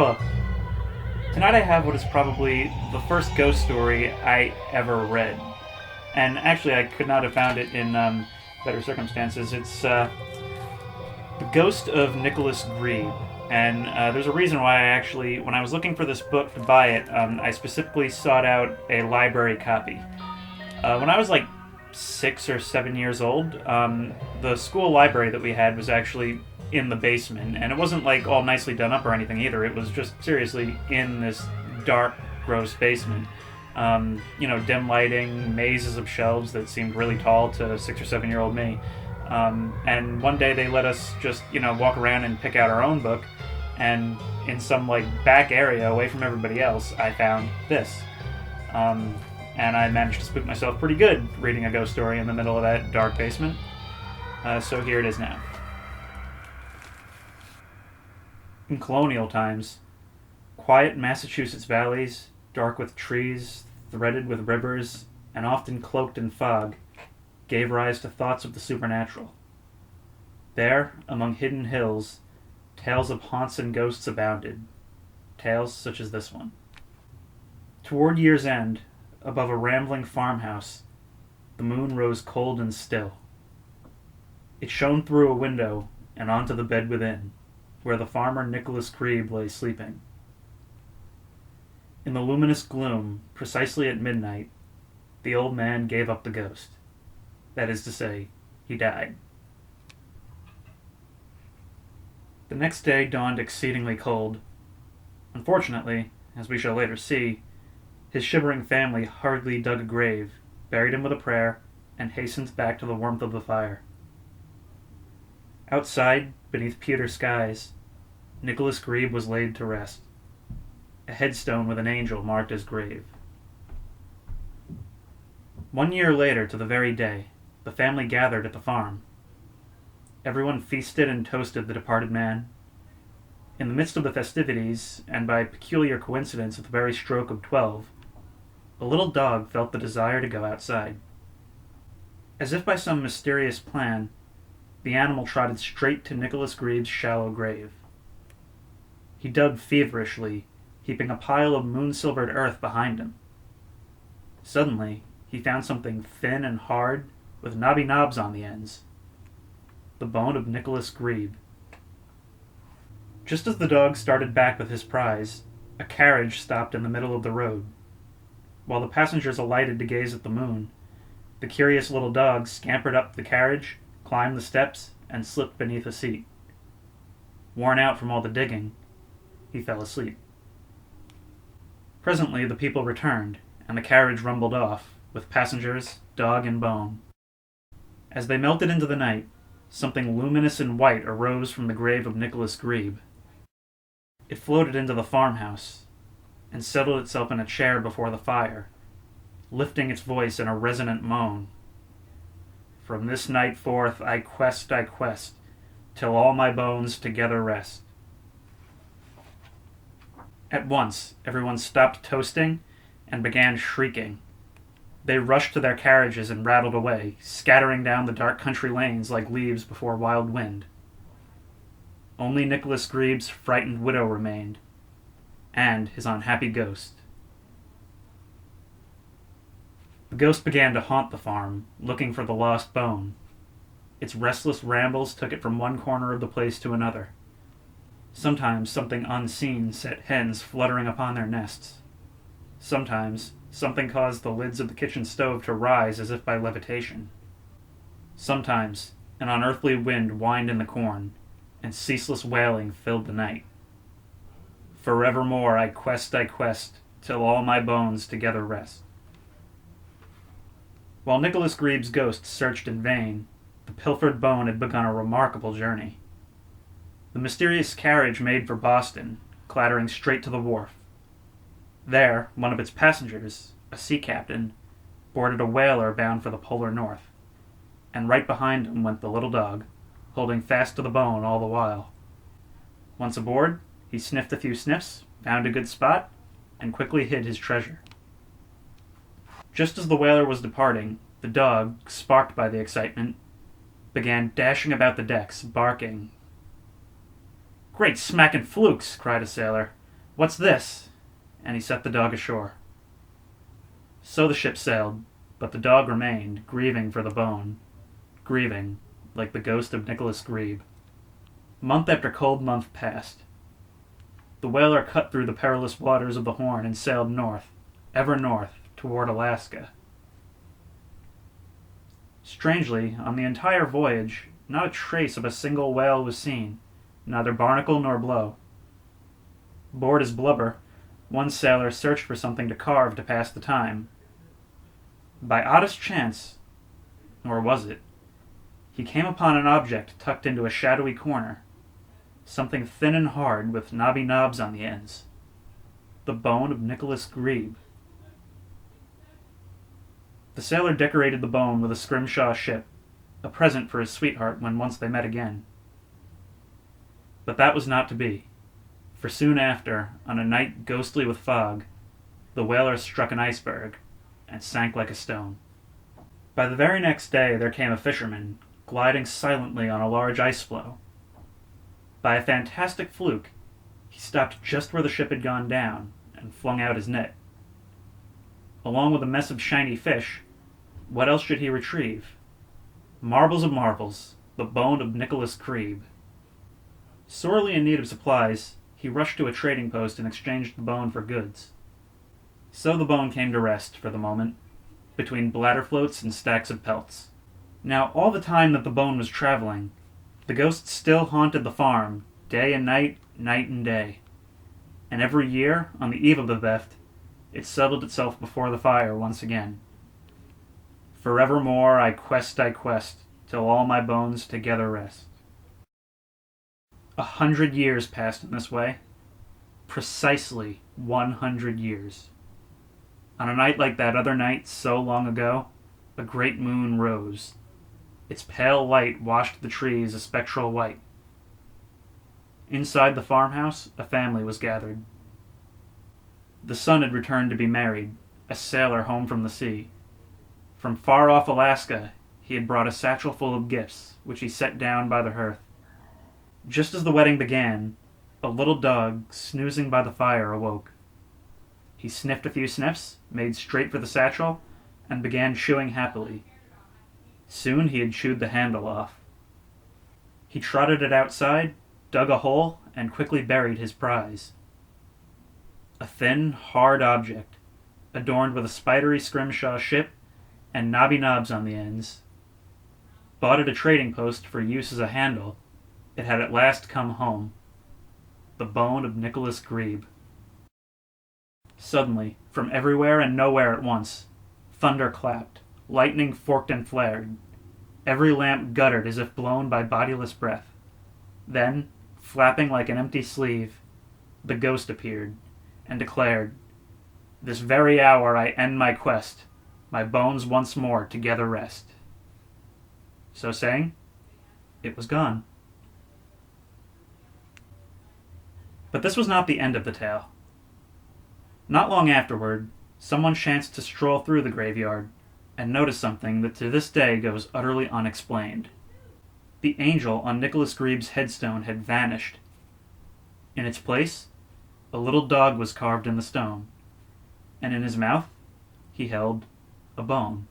Hello. Tonight I have what is probably the first ghost story I ever read. And actually, I could not have found it in better circumstances. It's The Ghost of Nicholas Greebe. And there's a reason why when I was looking for this book to buy it, I specifically sought out a library copy. When I was like 6 or 7 years old, the school library that we had was actually in the basement, and it wasn't like all nicely done up or anything either. It was just seriously in this dark, gross basement. Dim lighting, mazes of shelves that seemed really tall to 6 or 7 year old me. And one day they let us just, walk around and pick out our own book, and in some like back area away from everybody else, I found this. And I managed to spook myself pretty good reading a ghost story in the middle of that dark basement. So here it is now. In colonial times, quiet Massachusetts valleys, dark with trees, threaded with rivers, and often cloaked in fog, gave rise to thoughts of the supernatural. There, among hidden hills, tales of haunts and ghosts abounded, tales such as this one. Toward year's end, above a rambling farmhouse, the moon rose cold and still. It shone through a window and onto the bed within, where the farmer Nicholas Greebe lay sleeping. In the luminous gloom, precisely at midnight, the old man gave up the ghost. That is to say, he died. The next day dawned exceedingly cold. Unfortunately, as we shall later see, his shivering family hurriedly dug a grave, buried him with a prayer, and hastened back to the warmth of the fire. Outside, beneath pewter skies, Nicholas Greebe was laid to rest. A headstone with an angel marked his grave. 1 year later, to the very day, the family gathered at the farm. Everyone feasted and toasted the departed man. In the midst of the festivities, and by peculiar coincidence at the very stroke of 12, a little dog felt the desire to go outside. As if by some mysterious plan, the animal trotted straight to Nicholas Greabe's shallow grave. He dug feverishly, heaping a pile of moon-silvered earth behind him. Suddenly, he found something thin and hard, with knobby knobs on the ends. The bone of Nicholas Greebe. Just as the dog started back with his prize, a carriage stopped in the middle of the road. While the passengers alighted to gaze at the moon, the curious little dog scampered up the carriage, climbed the steps, and slipped beneath a seat. Worn out from all the digging, he fell asleep. Presently the people returned, and the carriage rumbled off, with passengers, dog, and bone. As they melted into the night, something luminous and white arose from the grave of Nicholas Greebe. It floated into the farmhouse, and settled itself in a chair before the fire, lifting its voice in a resonant moan. From this night forth I quest, till all my bones together rest. At once, everyone stopped toasting and began shrieking. They rushed to their carriages and rattled away, scattering down the dark country lanes like leaves before wild wind. Only Nicholas Greabe's frightened widow remained, and his unhappy ghost. The ghost began to haunt the farm, looking for the lost bone. Its restless rambles took it from one corner of the place to another. Sometimes something unseen set hens fluttering upon their nests. Sometimes something caused the lids of the kitchen stove to rise as if by levitation. Sometimes an unearthly wind whined in the corn, and ceaseless wailing filled the night. Forevermore I quest, till all my bones together rest. While Nicholas Greabe's ghost searched in vain, the pilfered bone had begun a remarkable journey. The mysterious carriage made for Boston, clattering straight to the wharf. There, one of its passengers, a sea captain, boarded a whaler bound for the polar north, and right behind him went the little dog, holding fast to the bone all the while. Once aboard, he sniffed a few sniffs, found a good spot, and quickly hid his treasure. Just as the whaler was departing, the dog, sparked by the excitement, began dashing about the decks, barking. "Great smackin' flukes!" cried a sailor. "What's this?" And he set the dog ashore. So the ship sailed, but the dog remained, grieving for the bone. Grieving, like the ghost of Nicholas Greebe. Month after cold month passed. The whaler cut through the perilous waters of the Horn and sailed north, ever north, toward Alaska. Strangely, on the entire voyage, not a trace of a single whale was seen, neither barnacle nor blow. Bored as blubber, one sailor searched for something to carve to pass the time. By oddest chance, or was it, he came upon an object tucked into a shadowy corner, something thin and hard with knobby knobs on the ends. The bone of Nicholas Greebe. The sailor decorated the bone with a scrimshaw ship, a present for his sweetheart when once they met again. But that was not to be, for soon after, on a night ghostly with fog, the whaler struck an iceberg and sank like a stone. By the very next day there came a fisherman, gliding silently on a large ice floe. By a fantastic fluke, he stopped just where the ship had gone down and flung out his net. Along with a mess of shiny fish, what else should he retrieve? Marbles of marbles, the bone of Nicholas Greebe. Sorely in need of supplies, he rushed to a trading post and exchanged the bone for goods. So the bone came to rest, for the moment, between bladder floats and stacks of pelts. Now, all the time that the bone was traveling, the ghost still haunted the farm, day and night, night and day. And every year, on the eve of the theft, it settled itself before the fire once again. Forevermore I quest, till all my bones together rest. 100 years passed in this way. Precisely 100 years. On a night like that other night so long ago, a great moon rose. Its pale light washed the trees a spectral white. Inside the farmhouse, a family was gathered. The son had returned to be married, a sailor home from the sea. From far off Alaska, he had brought a satchel full of gifts, which he set down by the hearth. Just as the wedding began, a little dog, snoozing by the fire, awoke. He sniffed a few sniffs, made straight for the satchel, and began chewing happily. Soon he had chewed the handle off. He trotted it outside, dug a hole, and quickly buried his prize. A thin, hard object, adorned with a spidery scrimshaw ship and knobby knobs on the ends. Bought at a trading post for use as a handle, it had at last come home. The bone of Nicholas Greebe. Suddenly, from everywhere and nowhere at once, thunder clapped, lightning forked and flared. Every lamp guttered as if blown by bodiless breath. Then, flapping like an empty sleeve, the ghost appeared and declared, "This very hour I end my quest, my bones once more together rest." So saying, it was gone. But this was not the end of the tale. Not long afterward, someone chanced to stroll through the graveyard and notice something that to this day goes utterly unexplained. The angel on Nicholas Greebe's headstone had vanished. In its place, a little dog was carved in the stone, and in his mouth he held a bone.